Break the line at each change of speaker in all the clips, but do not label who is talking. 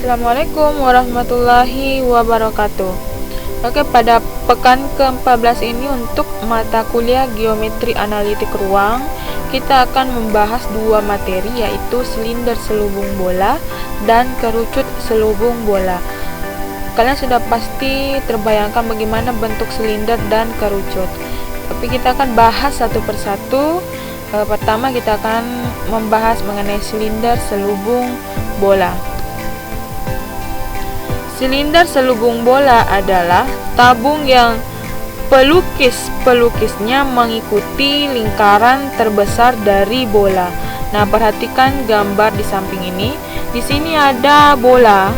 Assalamualaikum warahmatullahi wabarakatuh. Oke, pada pekan ke-14 ini untuk mata kuliah geometri analitik ruang, kita akan membahas dua materi, yaitu silinder selubung bola dan kerucut selubung bola. Kalian sudah pasti terbayangkan bagaimana bentuk silinder dan kerucut, tapi kita akan bahas satu persatu. Pertama kita akan membahas mengenai silinder selubung bola. Silinder selubung bola adalah tabung yang pelukisnya mengikuti lingkaran terbesar dari bola. Nah, perhatikan gambar di samping ini. Di sini ada bola,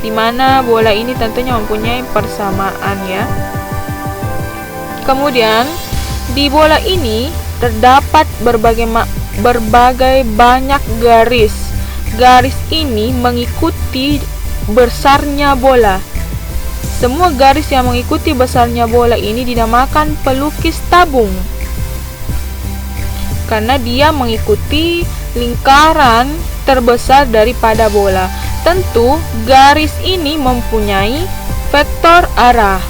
di mana bola ini tentunya mempunyai persamaan ya. Kemudian di bola ini terdapat berbagai banyak garis. Garis ini mengikuti besarnya bola. Semua garis yang mengikuti besarnya bola ini dinamakan pelukis tabung, karena dia mengikuti lingkaran terbesar daripada bola. Tentu garis ini mempunyai vektor arah.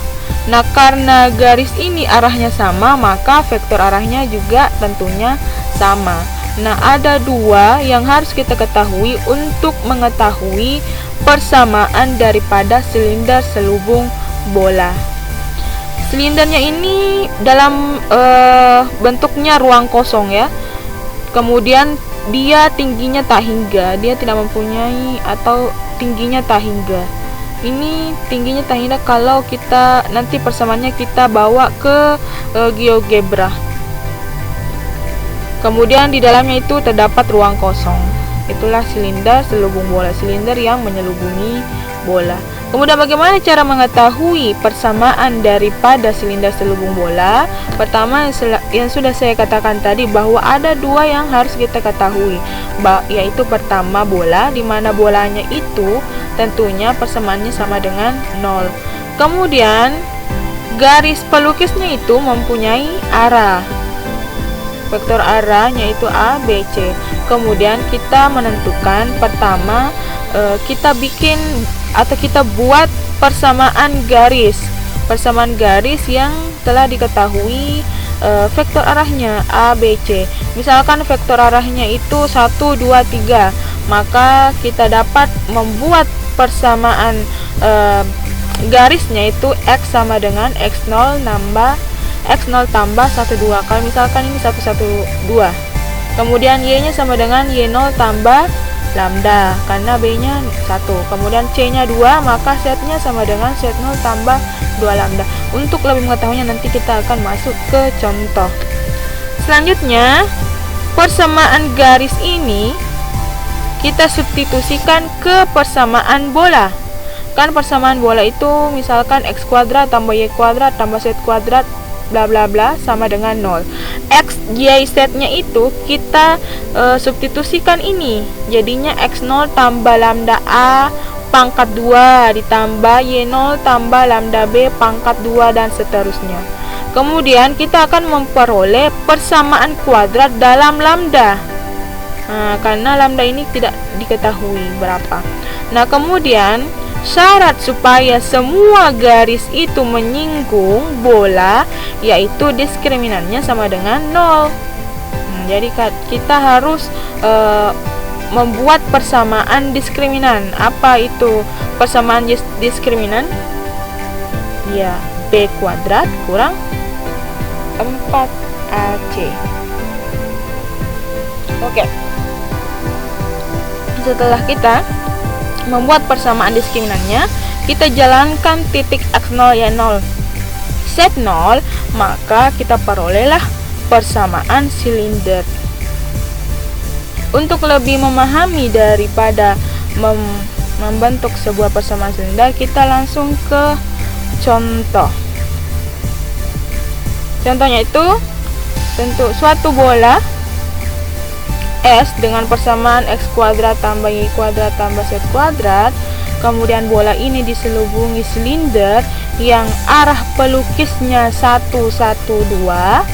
Nah, karena garis ini arahnya sama, maka vektor arahnya juga tentunya sama. Nah, ada dua yang harus kita ketahui untuk mengetahui persamaan daripada silinder selubung bola. Silindernya ini dalam bentuknya ruang kosong ya. Kemudian dia tingginya tak hingga, dia tidak mempunyai atau tingginya tak hingga. Ini tingginya tak hingga kalau kita nanti persamaannya kita bawa ke GeoGebra. Kemudian di dalamnya itu terdapat ruang kosong. Itulah silinder selubung bola, silinder yang menyelubungi bola. Kemudian bagaimana cara mengetahui persamaan daripada silinder selubung bola? Pertama, yang sudah saya katakan tadi, bahwa ada dua yang harus kita ketahui, yaitu pertama bola, di mana bolanya itu tentunya persamaannya sama dengan 0. Kemudian garis pelukisnya itu mempunyai arah, vektor arahnya itu A, B, C. Kemudian kita menentukan pertama, kita bikin atau kita buat persamaan garis yang telah diketahui vektor arahnya A, B, C. Misalkan vektor arahnya itu 1, 2, 3, maka kita dapat membuat persamaan garisnya itu X sama dengan X0 tambah 1, 2. Kalau misalkan ini 1, 1, 2. Kemudian Y-nya sama dengan Y0 tambah lambda, karena B-nya 1. Kemudian C-nya 2, maka Z-nya sama dengan Z0 tambah 2 lambda. Untuk lebih mengetahuinya nanti kita akan masuk ke contoh. Selanjutnya, persamaan garis ini kita substitusikan ke persamaan bola. Kan persamaan bola itu misalkan X kuadrat tambah Y kuadrat tambah Z kuadrat bla bla bla sama dengan 0. X, Y, Z-nya itu kita substitusikan ini. Jadinya X0 tambah lambda A pangkat 2 ditambah Y0 tambah lambda B pangkat 2 dan seterusnya. Kemudian kita akan memperoleh persamaan kuadrat dalam lambda. Nah, karena lambda ini tidak diketahui berapa. Nah, kemudian syarat supaya semua garis itu menyinggung bola, yaitu diskriminannya sama dengan 0. Jadi kita harus membuat persamaan diskriminan. Apa itu persamaan diskriminan? Ya, B kuadrat kurang 4AC. Oke. Setelah kita membuat persamaan diskriminannya, kita jalankan titik X0 Y0 Z0, maka kita perolehlah persamaan silinder. Untuk lebih memahami daripada membentuk sebuah persamaan silinder, kita langsung ke contoh. Contohnya itu tentu suatu bola S dengan persamaan X kuadrat tambah Y kuadrat tambah Z kuadrat. Kemudian bola ini diselubungi silinder yang arah pelukisnya 1, 1, 2.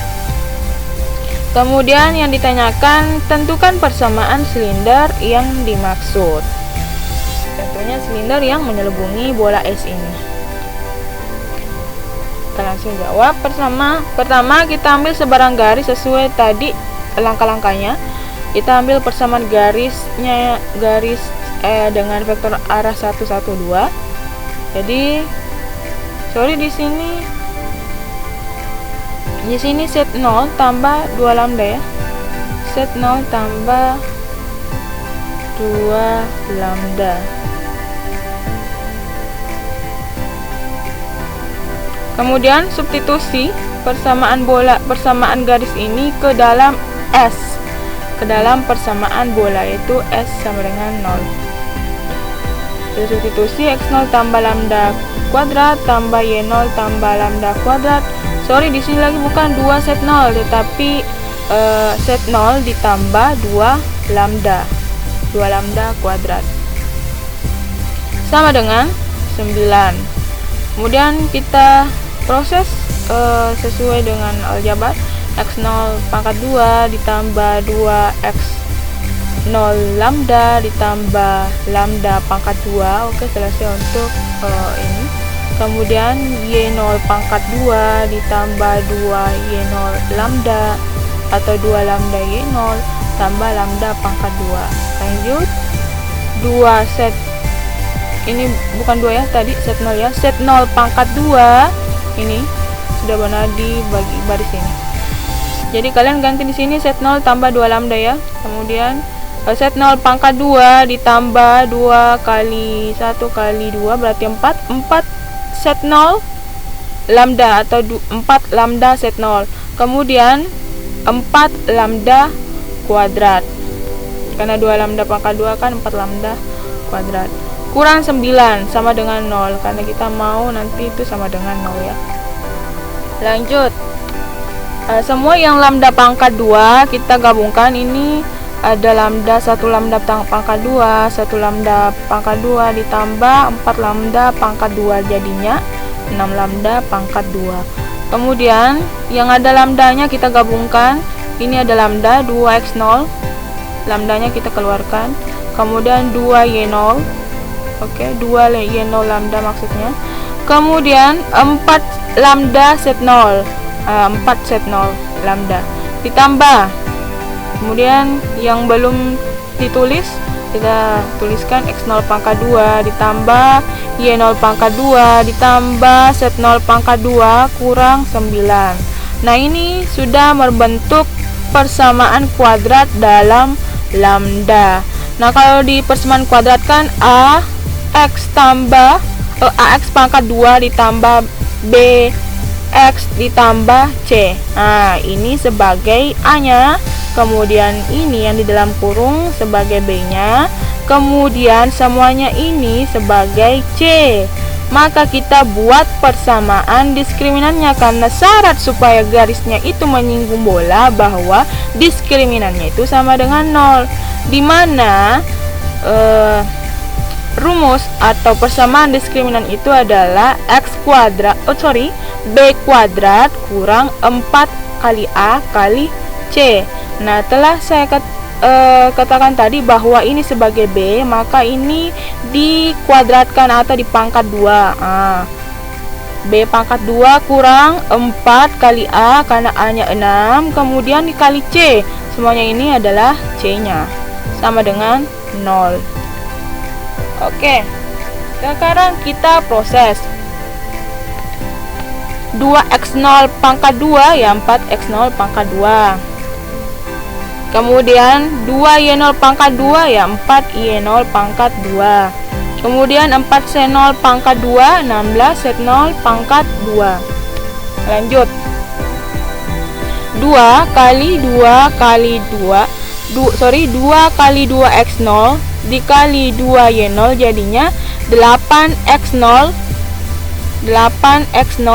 Kemudian yang ditanyakan, tentukan persamaan silinder yang dimaksud. Tentunya silinder yang menyelubungi bola es ini. Kita langsung jawab. Pertama kita ambil sebarang garis sesuai tadi langkah-langkahnya. Kita ambil persamaan garisnya, dengan vektor arah 1, 1, 2. Jadi di sini set 0 tambah 2 lambda ya. Set 0 tambah 2 lambda. Kemudian substitusi persamaan garis ini ke dalam S, ke dalam persamaan bola, yaitu S sama dengan 0. Jadi substitusi x0 tambah lambda kuadrat tambah y0 tambah lambda kuadrat. Di sini lagi bukan 2 set 0, tetapi set 0 ditambah 2 lambda kuadrat sama dengan 9. Kemudian kita proses sesuai dengan aljabar. X0 pangkat 2 ditambah 2x0 lambda ditambah lambda pangkat 2. Oke, selesai untuk ini. Kemudian y0 pangkat 2 ditambah 2y0 lambda atau 2 lambda y0 tambah lambda pangkat 2. Lanjut 2 set, ini bukan 2 ya, tadi set 0 ya. Set 0 pangkat 2 ini sudah benar di baris ini. Jadi kalian ganti di sini set 0 tambah 2 lambda ya. Kemudian set 0 pangkat 2 ditambah 2 kali 1 kali 2 berarti 4 set 0 lambda atau 4 lambda set 0. Kemudian 4 lambda kuadrat. Karena 2 lambda pangkat 2 kan 4 lambda kuadrat. Kurang 9 sama dengan 0, karena kita mau nanti itu sama dengan 0 ya. Lanjut. Semua yang lambda pangkat 2 kita gabungkan. Ini ada lambda 1 lambda pangkat 2, 1 lambda pangkat 2 ditambah 4 lambda pangkat 2, jadinya 6 lambda pangkat 2. Kemudian yang ada lambdanya kita gabungkan. Ini ada lambda 2x0, lambdanya kita keluarkan. Kemudian 2y0, oke, 2y0 lambda maksudnya. Kemudian 4 lambda set 0, 4 set 0 lambda ditambah. Kemudian yang belum ditulis kita tuliskan x0 pangkat 2 ditambah y0 pangkat 2 ditambah set 0 pangkat 2 kurang 9. Nah, ini sudah membentuk persamaan kuadrat dalam lambda. Nah, kalau di persamaan kuadrat kan ax pangkat 2 ditambah bx ditambah c. Nah, ini sebagai a-nya. Kemudian ini yang di dalam kurung sebagai b-nya. Kemudian semuanya ini sebagai c. Maka kita buat persamaan diskriminannya, karena syarat supaya garisnya itu menyinggung bola bahwa diskriminannya itu sama dengan 0, dimana rumus atau persamaan diskriminan itu adalah b kuadrat kurang 4 kali a kali c. Nah, telah saya katakan tadi bahwa ini sebagai b, maka ini dikuadratkan atau dipangkat 2. B pangkat 2 kurang 4 kali a, karena a nya 6, kemudian dikali c. Semuanya ini adalah c nya sama dengan 0. Oke, sekarang kita proses 2x0 pangkat 2 ya 4x0 pangkat 2. Kemudian 2y0 pangkat 2 ya 4y0 pangkat 2. Kemudian 4 c0 pangkat 2, 16 set 0 pangkat 2. Lanjut. 2 kali 2 kali 2 kali 2x0 dikali 2y0 jadinya 8x0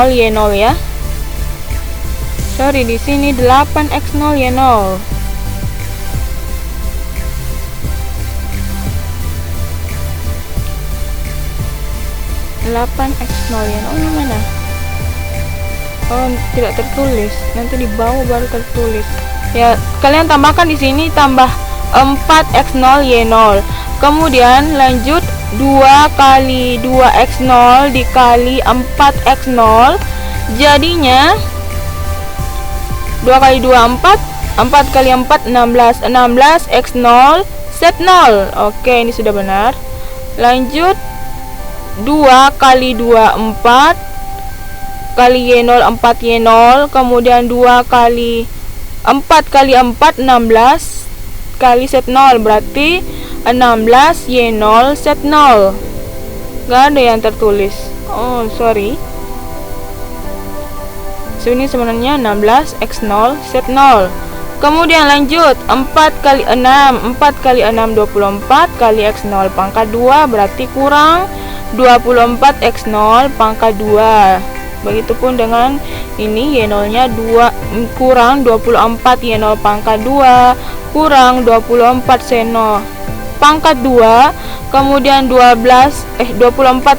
y0 ya. Di sini 8x0 y0. 8x0 ya. Oh, yang mana? Oh, tidak tertulis. Nanti di bawah baru tertulis. Ya, kalian tambahkan di sini tambah 4x0 y0. Kemudian lanjut 2 kali 2x0 dikali 4x0, jadinya 2 kali 2 4, 4 kali 4 16, 16x0 set 0. Oke, ini sudah benar. Lanjut, 2 kali 2 4 kali y0 4y0, kemudian 2 kali 4 kali 4 16 kali set 0, berarti 16 y0 set 0. Gak ada yang tertulis. Oh, sorry. Ini sebenarnya 16 x0 set 0. Kemudian lanjut, 4 kali 6, 4 kali 6 24 kali x0 pangkat 2, berarti kurang 24 x0 pangkat 2. Begitupun dengan ini y0 nya 2 kurang 24 y0 pangkat 2 kurang 24 seno pangkat 2, kemudian 24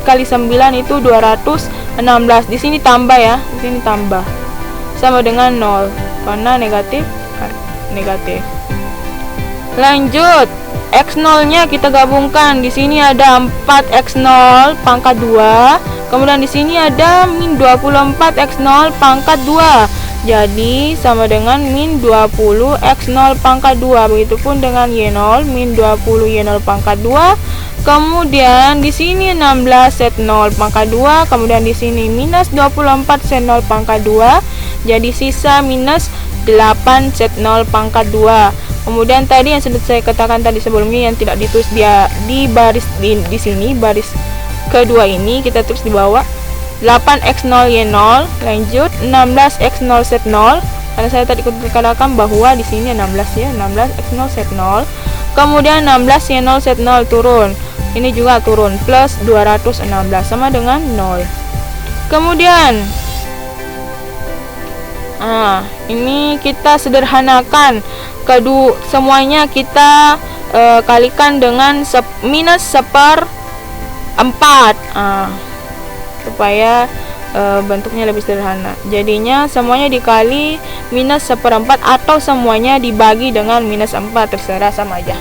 kali 9 itu 216. Di sini tambah ya, di sini tambah. Sama dengan 0 karena negatif. Lanjut, x0 nya kita gabungkan. Di sini ada 4x0 pangkat 2. Kemudian di sini ada min 24 x0 pangkat 2. Jadi sama dengan min 20 x0 pangkat 2. Begitupun dengan y0 min 20 y0 pangkat 2. Kemudian di sini 16 set 0 pangkat 2. Kemudian di sini minus 24 set 0 pangkat 2. Jadi sisa minus 8 set 0 pangkat 2. Kemudian tadi yang sudah saya katakan tadi sebelumnya yang tidak ditulis dia di baris di sini, baris kedua ini kita tulis di bawah 8x0 y0. Lanjut 16x0 set 0, karena saya tadi katakan bahwa di sini 16 ya, 16x0 set 0. Kemudian 16 y0 set 0 turun, ini juga turun, plus 216 sama dengan 0. Kemudian ini kita sederhanakan, semuanya kita kalikan dengan minus 1/4, supaya bentuknya lebih sederhana. Jadinya semuanya dikali minus 1/4 atau semuanya dibagi dengan minus 4, terserah, sama aja.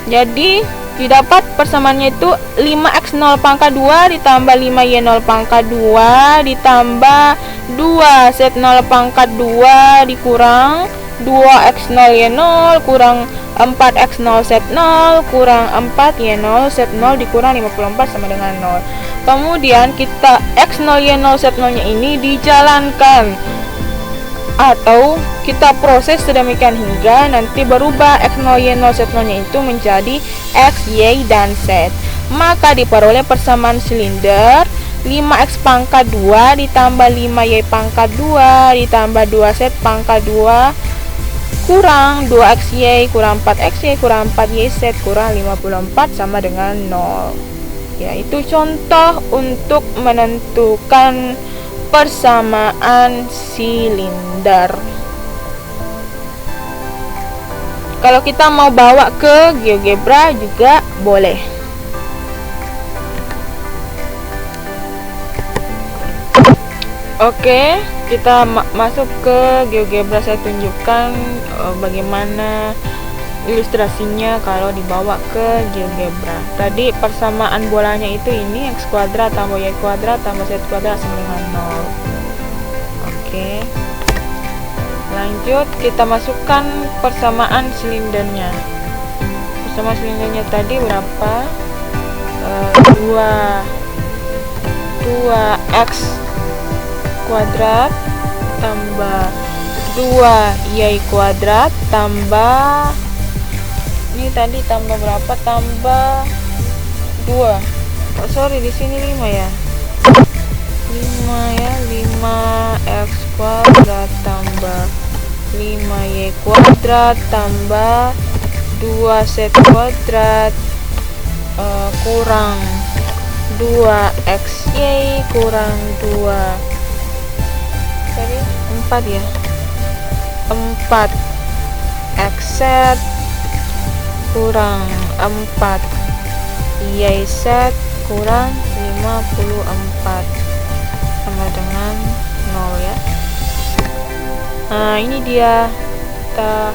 Jadi didapat persamaannya itu 5x0 pangkat 2 ditambah 5y0 pangkat 2 ditambah 2 set 0 pangkat 2 dikurang 2x0 y0 kurang 4x0 set 0 kurang 4y0 set 0 dikurang 54 sama dengan 0. Kemudian kita x0 y0 set 0 nya ini dijalankan atau kita proses sedemikian hingga nanti berubah x0 y0 set 0 nya itu menjadi x, y, dan z. Maka diperoleh persamaan silinder 5x pangkat 2 ditambah 5y pangkat 2 ditambah 2z pangkat 2 kurang 2xy kurang 4xy kurang 4yz kurang 54 sama dengan 0. Yaitu contoh untuk menentukan persamaan silinder. Kalau kita mau bawa ke GeoGebra juga boleh. Oke, kita masuk ke GeoGebra. Saya tunjukkan bagaimana ilustrasinya kalau dibawa ke GeoGebra. Tadi persamaan bolanya itu ini x kuadrat tambah y kuadrat tambah z kuadrat sama dengan 0. Oke. Lanjut kita masukkan persamaan silindernya. Persamaan silindernya tadi berapa? 2x kuadrat tambah 2y kuadrat tambah ini tadi tambah berapa? Tambah 2. Oh, sorry, di sini 5 ya. 5 ya, 5x kuadrat tambah 5y kuadrat tambah 2z kuadrat kurang 2xy kurang 2 tadi 4 ya, 4xz kurang 4yz kurang 54 sama dengan 0 ya. Nah ini dia, kita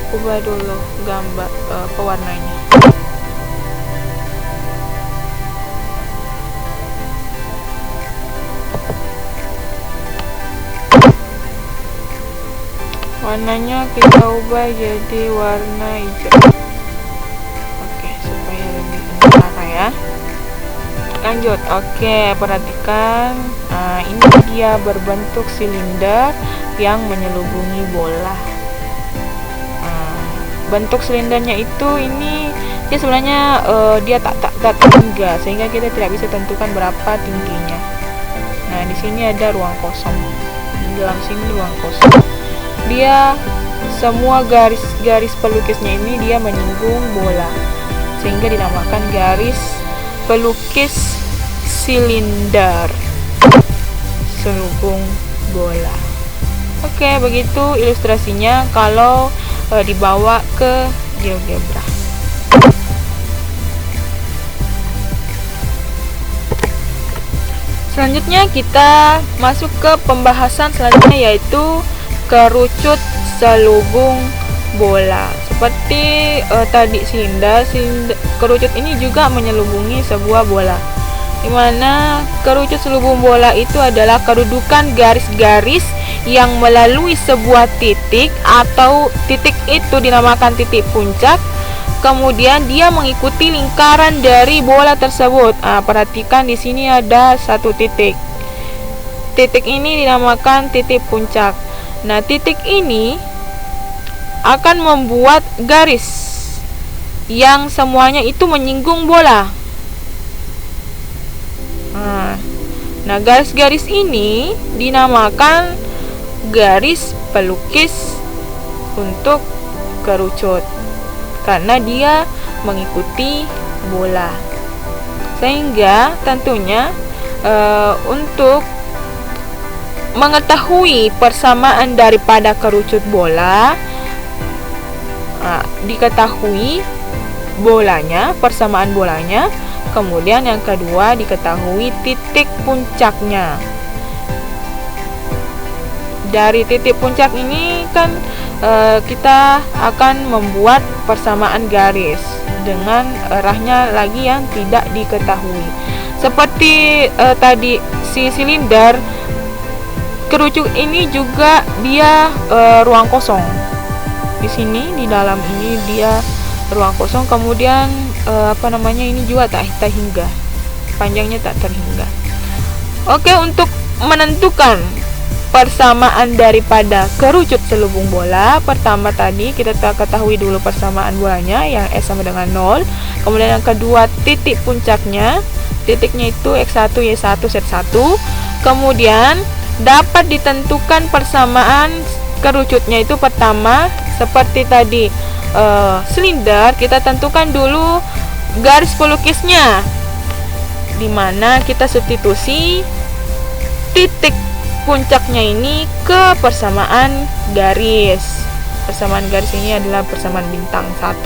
ubah dulu gambar pewarnanya. warnanya kita ubah jadi warna hijau. Oke, supaya lebih terang ya. Lanjut. Oke, perhatikan. Nah, ini dia berbentuk silinder yang menyelubungi bola. Bentuk silindernya itu ini dia sebenarnya dia tak tinggi, sehingga kita tidak bisa tentukan berapa tingginya. Nah, di sini ada ruang kosong. Di dalam sini ruang kosong. Dia semua garis pelukisnya ini dia menyinggung bola, sehingga dinamakan garis pelukis silinder selubung bola. Oke, begitu ilustrasinya kalau dibawa ke GeoGebra. Selanjutnya kita masuk ke pembahasan selanjutnya, yaitu kerucut selubung bola. Seperti tadi silinder, kerucut ini juga menyelubungi sebuah bola, dimana kerucut selubung bola itu adalah kedudukan garis-garis yang melalui sebuah titik, atau titik itu dinamakan titik puncak. Kemudian dia mengikuti lingkaran dari bola tersebut. Perhatikan di sini ada satu titik. Titik ini dinamakan titik puncak. Nah, titik ini akan membuat garis yang semuanya itu menyinggung bola. Nah, garis-garis ini dinamakan garis pelukis untuk kerucut, karena dia mengikuti bola. Sehingga tentunya untuk mengetahui persamaan daripada kerucut bola, diketahui bolanya, persamaan bolanya. Kemudian yang kedua, diketahui titik puncaknya. Dari titik puncak ini kan kita akan membuat persamaan garis dengan arahnya lagi yang tidak diketahui. Seperti tadi si silinder, kerucut ini juga dia ruang kosong. Di sini di dalam ini dia ruang kosong. Kemudian ini juga tak hingga, panjangnya tak terhingga. Oke, untuk menentukan persamaan daripada kerucut selubung bola, pertama tadi kita ketahui dulu persamaan bolanya yang S sama dengan 0. Kemudian yang kedua, titik puncaknya, titiknya itu X1 Y1 Z1. Kemudian dapat ditentukan persamaan kerucutnya itu pertama seperti tadi silinder, kita tentukan dulu garis pelukisnya, dimana kita substitusi titik puncaknya ini ke persamaan garis. Persamaan garis ini adalah persamaan bintang 1,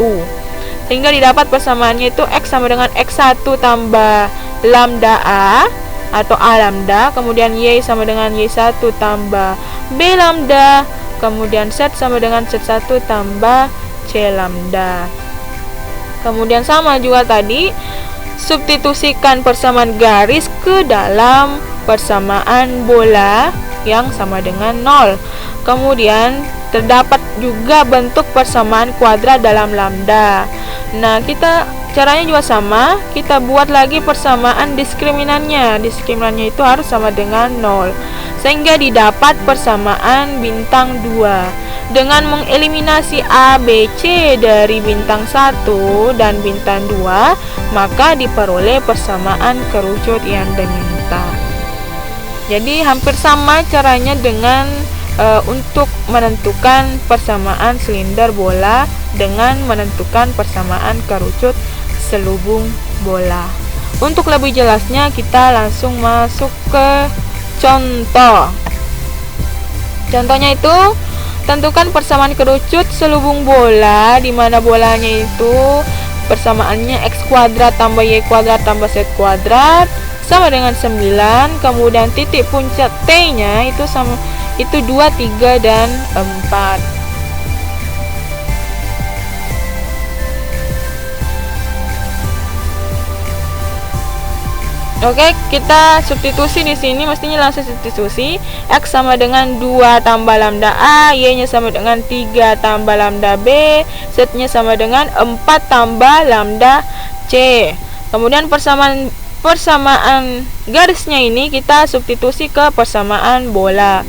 sehingga didapat persamaannya itu X sama dengan X1 tambah lambda A atau A lambda, kemudian Y sama dengan Y1 tambah B lambda, kemudian Z sama dengan Z1 tambah C lambda. Kemudian sama juga tadi, substitusikan persamaan garis ke dalam persamaan bola yang sama dengan 0. Kemudian terdapat juga bentuk persamaan kuadrat dalam lambda. Nah, caranya juga sama, kita buat lagi persamaan diskriminannya. Diskriminannya itu harus sama dengan 0, sehingga didapat persamaan bintang 2. Dengan mengeliminasi A, B, C dari bintang 1 dan bintang 2, maka diperoleh persamaan kerucut yang diminta. Jadi hampir sama caranya dengan untuk menentukan persamaan silinder bola dengan menentukan persamaan kerucut selubung bola. Untuk lebih jelasnya, kita langsung masuk ke contoh. Contohnya itu, tentukan persamaan kerucut selubung bola, di mana bolanya itu persamaannya X kuadrat tambah Y kuadrat tambah Z kuadrat sama dengan 9. Kemudian titik puncak T-nya itu 2, 3, dan 4. Oke, kita substitusi di sini, mestinya langsung substitusi. X sama dengan 2 tambah lambda A, Y-nya sama dengan 3 tambah lambda B, Z-nya sama dengan 4 tambah lambda C. Kemudian persamaan garisnya ini kita substitusi ke persamaan bola.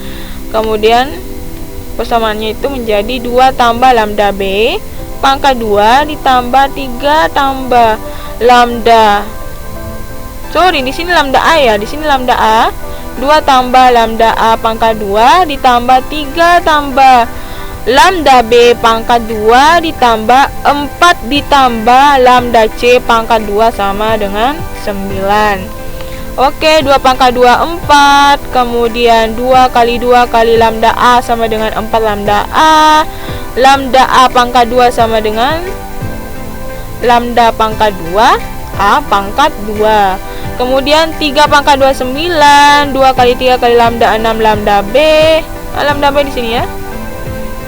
Kemudian persamaannya itu menjadi 2 tambah lambda B pangkat 2 ditambah 3 tambah lambda, di sini lambda A ya, di sini lambda A. 2 tambah lambda A pangkat 2 ditambah 3 tambah lambda B pangkat 2 ditambah 4 ditambah lambda C pangkat 2 sama dengan 9. Oke, 2 pangkat 2 4. Kemudian 2 kali 2 kali lambda A sama dengan 4 lambda A. Lambda A pangkat 2 sama dengan lambda pangkat 2 A pangkat 2. Kemudian 3 pangkat 2 9. 2 kali 3 kali lambda 6 lambda B. Lambda B di sini ya.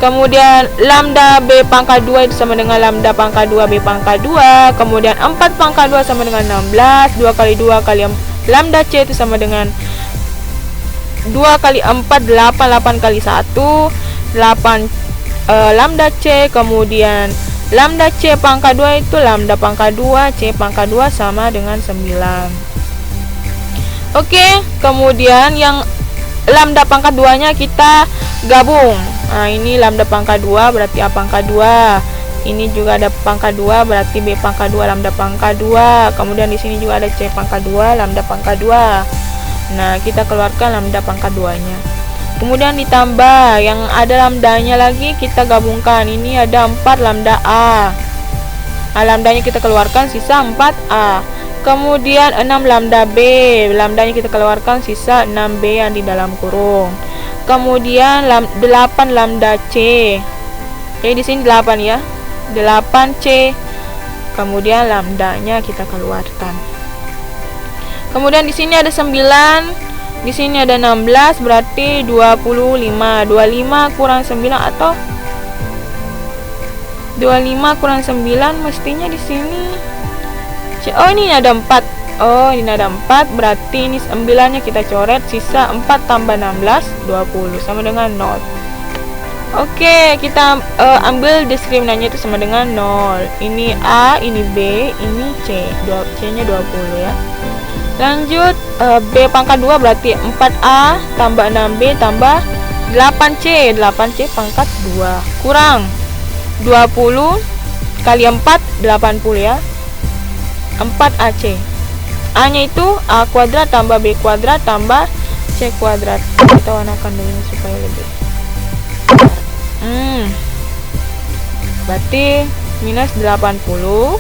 Kemudian lambda B pangkat 2 itu sama dengan lambda pangkat 2 B pangkat 2. Kemudian 4 pangkat 2 sama dengan 16. 2 kali 2 kali lambda C itu sama dengan 2 kali 4 8. 8 kali 1 8 lambda C. Kemudian lambda C pangkat 2 itu lambda pangkat 2 C pangkat 2 sama dengan 9. Oke, kemudian yang lambda pangkat 2 nya kita gabung. Nah, ini lambda pangkat 2 berarti A pangkat 2. Ini juga ada pangkat 2 berarti B pangkat 2 lambda pangkat 2. Kemudian di sini juga ada C pangkat 2 lambda pangkat 2. Nah, kita keluarkan lambda pangkat 2 nya. Kemudian ditambah yang ada lambdanya lagi kita gabungkan. Ini ada 4 lambda A. Lambdanya kita keluarkan sisa 4A. Kemudian 6 lambda B. Lambdanya kita keluarkan sisa 6B yang di dalam kurung. Kemudian 8 lambda C. Jadi di sini 8 ya. 8C. Kemudian lambdanya kita keluarkan. Kemudian di sini ada 9. Di sini ada 16 berarti 25. 25 kurang 9 atau 25 kurang 9 mestinya di sini. Oh, ini ada 4. Oh, ini ada 4 berarti ini 9-nya kita coret, sisa 4 tambah 16 20 sama dengan 0. Oke, kita ambil diskriminannya itu sama dengan 0. Ini A, ini B, ini C. C-nya 20 ya. Lanjut, B pangkat 2 berarti 4A tambah 6B tambah 8C. 8C pangkat 2 kurang 20 kali 4 80 ya. 4AC. A nya itu A kuadrat tambah B kuadrat tambah C kuadrat. Kita warnakan dulu supaya lebih berarti minus 80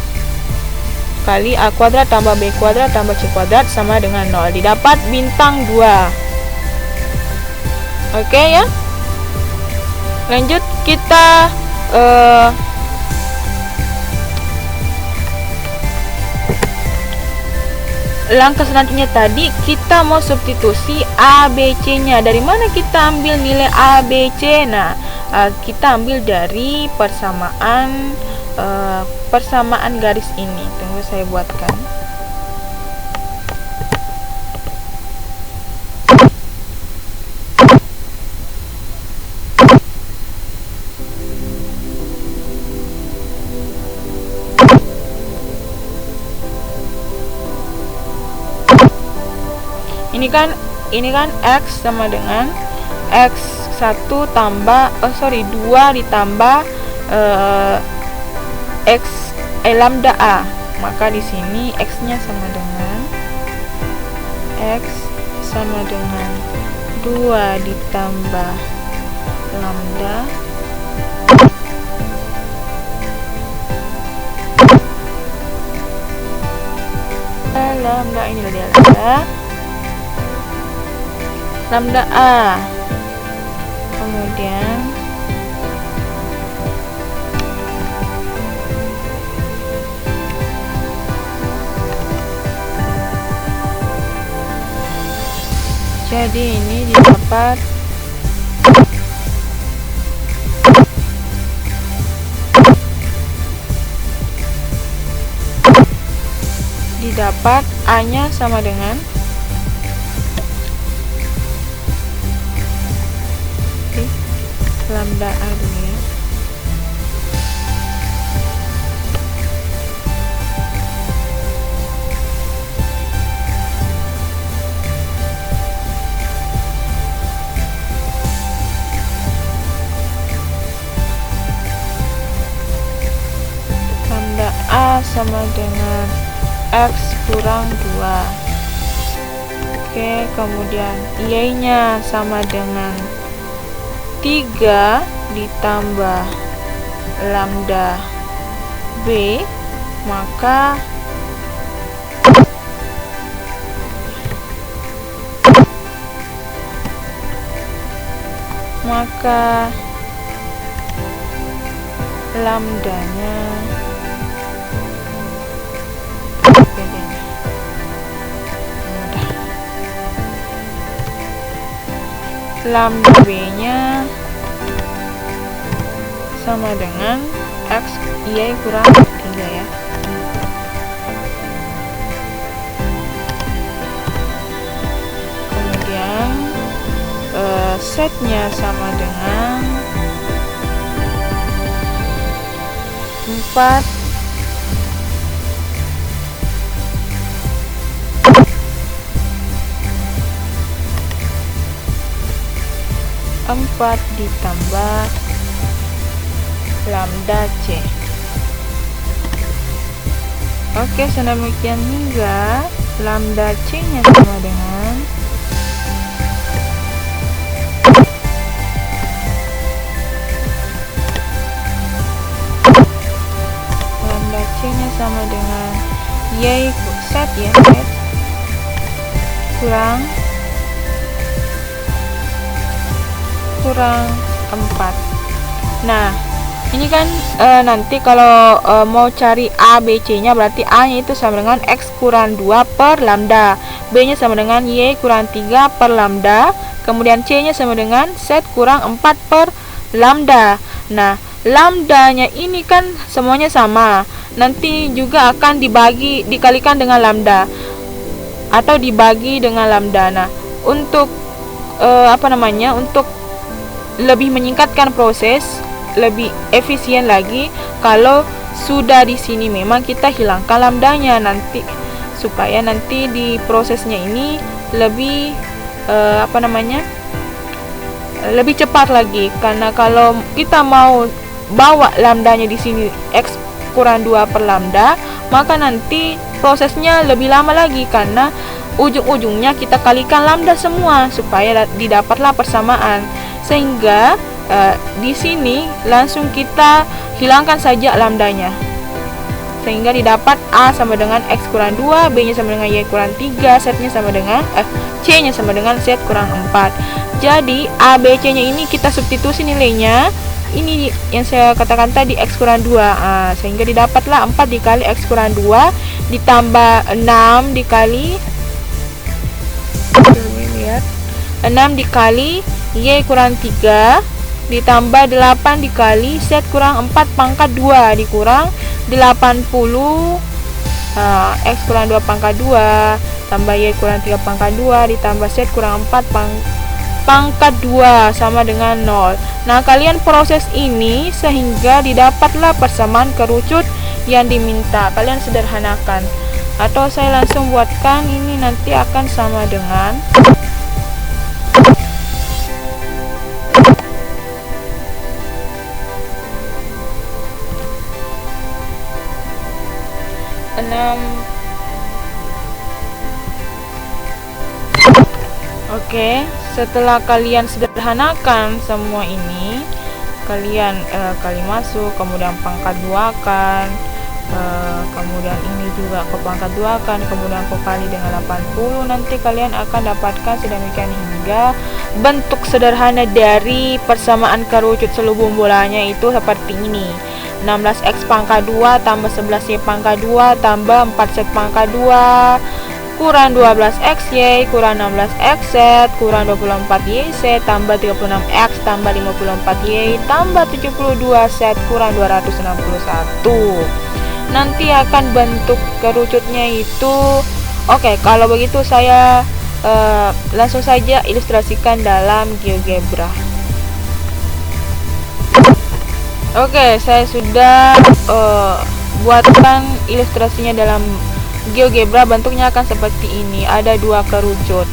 kali A kuadrat tambah B kuadrat tambah C kuadrat sama dengan 0. Didapat bintang 2. Oke ya. Lanjut kita langkah selanjutnya tadi kita mau substitusi A, B, C nya. Dari mana kita ambil nilai A, B, C? Nah, kita ambil dari persamaan garis ini. Tunggu saya buatkan. Ini kan X sama dengan X1 tambah 2 ditambah lambda A. Maka di sini X-nya sama dengan X sama dengan 2 ditambah lambda ini dia lambda A. Kemudian jadi ini didapat didapat A-nya sama dengan lambda A dulu ya. Lambda A sama dengan X kurang 2. Oke, kemudian Y-nya sama dengan 3 ditambah lambda B, maka lambdanya lambda B-nya sama dengan X Y kurang 3 ya. Kemudian setnya sama dengan 4 ditambah lambda C. Oke, sedemikian hingga lambda C-nya sama dengan Y set ya, set kurang 4. Nah, ini kan nanti kalau mau cari A, B, C-nya berarti A-nya itu sama dengan X kurang 2 per lambda, B-nya sama dengan Y kurang 3 per lambda, kemudian C-nya sama dengan Z kurang 4 per lambda. Nah, lambdanya ini kan semuanya sama, nanti juga akan dikalikan dengan lambda atau dibagi dengan lambda. Nah, untuk untuk lebih menyingkatkan proses, lebih efisien lagi kalau sudah di sini memang kita hilangkan lambdanya nanti, supaya nanti di prosesnya ini lebih lebih cepat lagi. Karena kalau kita mau bawa lambdanya di sini X kurang 2 per lambda, maka nanti prosesnya lebih lama lagi karena ujung-ujungnya kita kalikan lambda semua supaya didapatlah persamaan. Sehingga di sini langsung kita hilangkan saja lambdanya, sehingga didapat A sama dengan X kurang 2, B nya sama dengan Y kurang 3, Z nya sama dengan C nya sama dengan Z kurang 4. Jadi A, B, C nya ini kita substitusi nilainya, ini yang saya katakan tadi X kurang 2, sehingga didapatlah 4 dikali X kurang 2 ditambah 6 dikali 6 dikali Y kurang 3 ditambah 8 dikali Z kurang 4 pangkat 2 dikurang 80 X kurang 2 pangkat 2 tambah Y kurang 3 pangkat 2 ditambah Z kurang 4 pangkat 2 sama dengan 0. Nah, kalian proses ini sehingga didapatlah persamaan kerucut yang diminta. Kalian sederhanakan, atau saya langsung buatkan ini nanti akan sama dengan 6. Oke, setelah kalian sederhanakan semua ini, kalian kali masuk, kemudian pangkat 2 kan, kemudian ini juga ke pangkat 2 kan, kemudian kali dengan 80, nanti kalian akan dapatkan sedemikian hingga bentuk sederhana dari persamaan kerucut selubung bolanya itu seperti ini. 16x pangkat 2 tambah 11y pangkat 2 tambah 4z pangkat 2 kurang 12xy kurang 16xz kurang 24yz tambah 36x tambah 54y tambah 72z kurang 261. nanti akan bentuk kerucutnya itu. Oke, kalau begitu saya langsung saja ilustrasikan dalam GeoGebra. Oke, saya sudah buatkan ilustrasinya dalam GeoGebra. Bentuknya akan seperti ini. Ada dua kerucut,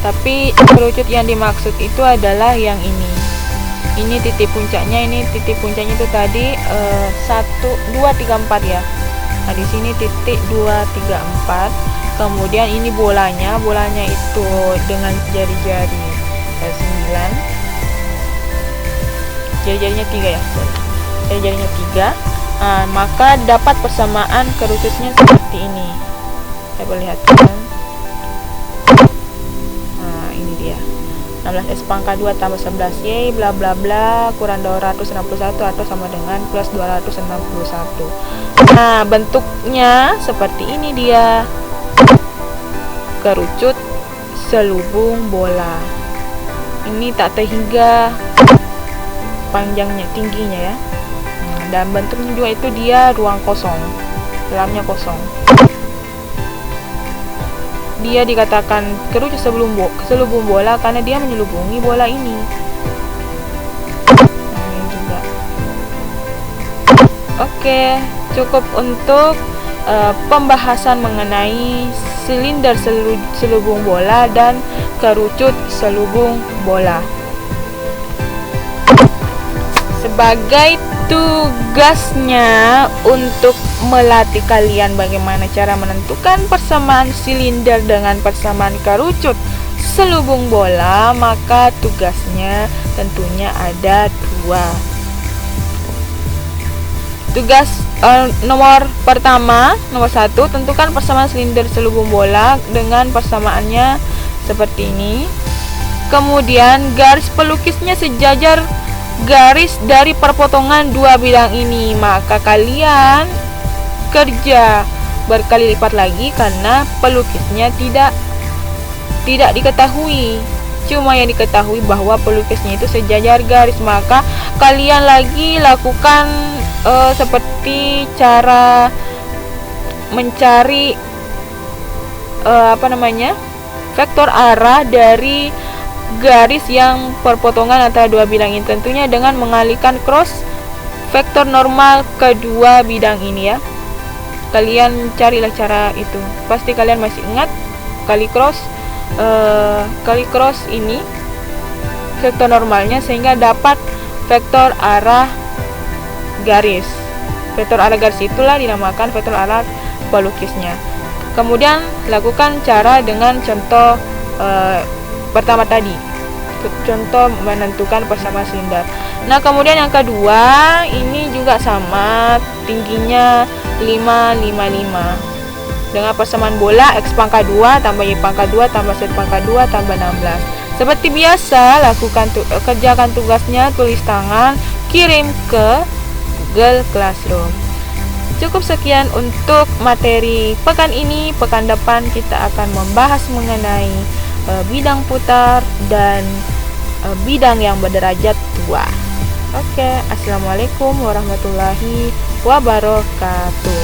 tapi kerucut yang dimaksud itu adalah yang ini. Ini titik puncaknya, itu tadi 1, 2, 3, 4 ya. Nah, di sini titik 2, 3, 4. Kemudian ini bolanya itu dengan jari-jari 9. Jari-jarinya 3 ya. Jari-jarinya 3. Maka dapat persamaan kerucutnya seperti ini. Saya perlihatkan. Nah, ini dia. 16x pangkat 2 tambah 11y bla bla bla kurang 261 atau sama dengan plus 261. Nah, bentuknya seperti ini dia. Kerucut selubung bola. Ini tak terhingga panjangnya, tingginya ya. Dan bentuknya juga itu dia ruang kosong, dalamnya kosong. Dia dikatakan kerucut selubung bola karena dia menyelubungi bola ini. Nah, ini juga. Oke, cukup untuk pembahasan mengenai silinder selubung bola dan kerucut selubung bola. Sebagai tugasnya untuk melatih kalian bagaimana cara menentukan persamaan silinder dengan persamaan kerucut selubung bola, maka tugasnya tentunya ada dua. Tugas nomor 1, tentukan persamaan silinder selubung bola dengan persamaannya seperti ini. Kemudian garis pelukisnya sejajar garis dari perpotongan dua bidang ini, maka kalian kerja berkali lipat lagi karena pelukisnya tidak diketahui. Cuma yang diketahui bahwa pelukisnya itu sejajar garis, maka kalian lagi lakukan seperti cara mencari vektor arah dari garis yang perpotongan antara dua bidang ini, tentunya dengan mengalihkan cross vektor normal kedua bidang ini ya. Kalian carilah cara itu, pasti kalian masih ingat. Kali cross ini vektor normalnya sehingga dapat vektor arah garis. Vektor arah garis itulah dinamakan vektor arah pelukisnya. Kemudian lakukan cara dengan contoh pertama tadi, contoh menentukan persamaan silinder. Nah, kemudian yang kedua ini juga sama, tingginya 5, 5, 5 dengan persamaan bola x pangkat 2 tambah y pangkat 2 tambah z pangkat 2 tambah 16. Seperti biasa, kerjakan tugasnya, tulis tangan, kirim ke Google Classroom. Cukup sekian untuk materi pekan ini. Pekan depan kita akan membahas mengenai bidang putar dan bidang yang berderajat 2. Oke, assalamualaikum warahmatullahi wabarakatuh.